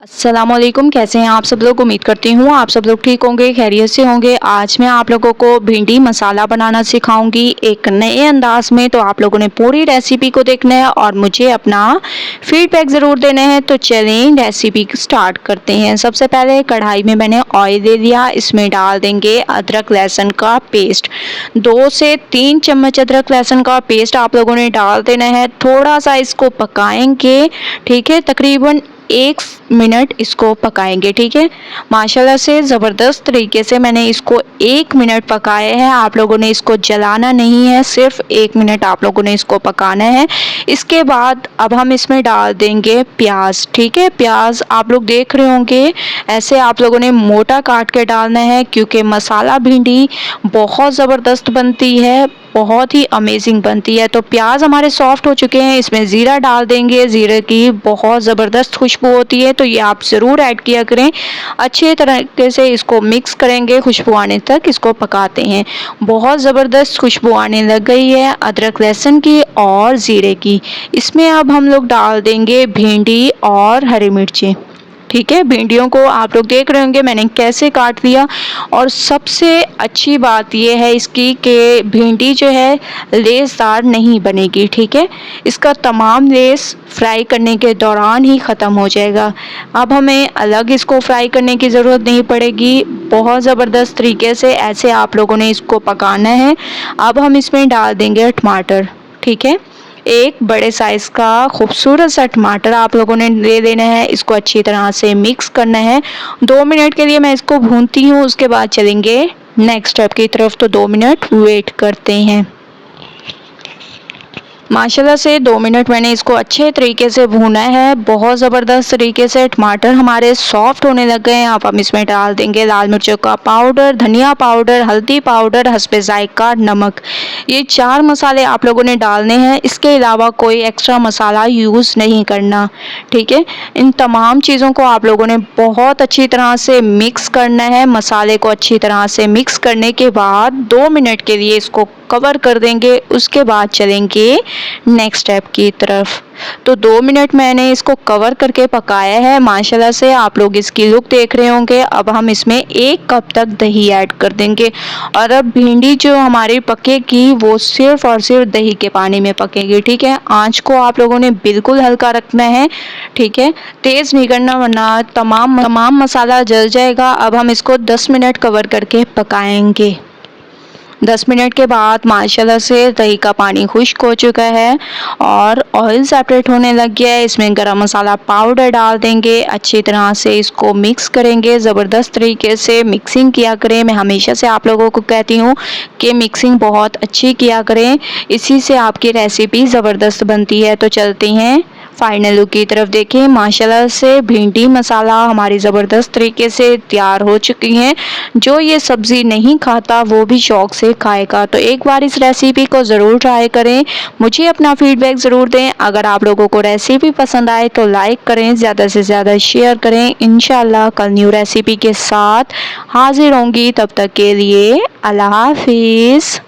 अस्सलामुअलैकुम। कैसे हैं आप सब लोग। उम्मीद करती हूँ आप सब लोग ठीक होंगे, खैरियत से होंगे। आज मैं आप लोगों को भिंडी मसाला बनाना सिखाऊंगी एक नए अंदाज में। तो आप लोगों ने पूरी रेसिपी को देखना है और मुझे अपना फीडबैक ज़रूर देना है। तो चलें रेसिपी स्टार्ट करते हैं। सबसे पहले कढ़ाई में मैंने ऑयल ले लिया, इसमें डाल देंगे अदरक लहसुन का पेस्ट। 2 से 3 चम्मच अदरक लहसुन का पेस्ट आप लोगों ने डाल देना है। थोड़ा सा इसको पकाएंगे, ठीक है, तकरीबन 1 मिनट इसको पकाएंगे, ठीक है। माशाल्लाह से ज़बरदस्त तरीके से मैंने इसको 1 मिनट पकाया है। आप लोगों ने इसको जलाना नहीं है, सिर्फ 1 मिनट आप लोगों ने इसको पकाना है। इसके बाद अब हम इसमें डाल देंगे प्याज, ठीक है। प्याज आप लोग देख रहे होंगे, ऐसे आप लोगों ने मोटा काट के डालना है क्योंकि मसाला भिंडी बहुत ज़बरदस्त बनती है, बहुत ही अमेजिंग बनती है। तो प्याज हमारे सॉफ्ट हो चुके हैं, इसमें ज़ीरा डाल देंगे। ज़ीरे की बहुत ज़बरदस्त खुशबू होती है, तो ये आप ज़रूर ऐड किया करें। अच्छे तरीके से इसको मिक्स करेंगे, खुशबू आने तक इसको पकाते हैं। बहुत ज़बरदस्त खुशबू आने लग गई है अदरक लहसुन की और ज़ीरे की। इसमें अब हम लोग डाल देंगे भिंडी और हरी मिर्ची, ठीक है। भिंडियों को आप लोग देख रहे होंगे मैंने कैसे काट लिया। और सबसे अच्छी बात यह है इसकी कि भिंडी जो है लेसदार नहीं बनेगी, ठीक है। इसका तमाम लेस फ्राई करने के दौरान ही ख़त्म हो जाएगा। अब हमें अलग इसको फ्राई करने की ज़रूरत नहीं पड़ेगी। बहुत ज़बरदस्त तरीके से ऐसे आप लोगों ने इसको पकाना है। अब हम इसमें डाल देंगे टमाटर, ठीक है। एक बड़े साइज़ का खूबसूरत सा टमाटर आप लोगों ने ले लेना है। इसको अच्छी तरह से मिक्स करना है। 2 मिनट के लिए मैं इसको भूनती हूँ, उसके बाद चलेंगे नेक्स्ट स्टेप की तरफ। तो 2 मिनट वेट करते हैं। माशाल्लाह से 2 मिनट मैंने इसको अच्छे तरीके से भूना है। बहुत ज़बरदस्त तरीके से टमाटर हमारे सॉफ्ट होने लग गए हैं। अब हम इसमें डाल देंगे लाल मिर्चों का पाउडर, धनिया पाउडर, हल्दी पाउडर, हस्बे ज़ायक़ा नमक। ये 4 मसाले आप लोगों ने डालने हैं। इसके अलावा कोई एक्स्ट्रा मसाला यूज़ नहीं करना, ठीक है। इन तमाम चीज़ों को आप लोगों ने बहुत अच्छी तरह से मिक्स करना है। मसाले को अच्छी तरह से मिक्स करने के बाद 2 मिनट के लिए इसको कवर कर देंगे। उसके बाद चलेंगे नेक्स्ट स्टेप की तरफ। तो 2 मिनट मैंने इसको कवर करके पकाया है। माशाल्लाह से आप लोग इसकी लुक देख रहे होंगे। अब हम इसमें 1 कप तक दही ऐड कर देंगे। और अब भिंडी जो हमारी पकेगी वो सिर्फ और सिर्फ दही के पानी में पकेगी, ठीक है। आंच को आप लोगों ने बिल्कुल हल्का रखना है, ठीक है, तेज़ नहीं करना वरना तमाम मसाला जल जाएगा। अब हम इसको 10 मिनट कवर करके पकाएंगे। 10 मिनट के बाद माशाल्लाह से दही का पानी खुश्क हो चुका है और ऑयल सेपरेट होने लग गया है। इसमें गरम मसाला पाउडर डाल देंगे। अच्छी तरह से इसको मिक्स करेंगे। ज़बरदस्त तरीके से मिक्सिंग किया करें। मैं हमेशा से आप लोगों को कहती हूँ कि मिक्सिंग बहुत अच्छी किया करें, इसी से आपकी रेसिपी ज़बरदस्त बनती है। तो चलते हैं फाइनल लुक की तरफ। देखें माशाल्लाह से भिंडी मसाला हमारी ज़बरदस्त तरीके से तैयार हो चुकी हैं। जो ये सब्ज़ी नहीं खाता वो भी शौक़ से खाएगा। तो एक बार इस रेसिपी को ज़रूर ट्राई करें। मुझे अपना फीडबैक ज़रूर दें। अगर आप लोगों को रेसिपी पसंद आए तो लाइक करें, ज़्यादा से ज़्यादा शेयर करें। इंशाल्लाह कल न्यू रेसिपी के साथ हाज़िर होंगी। तब तक के लिए अल्लाह हाफिज़।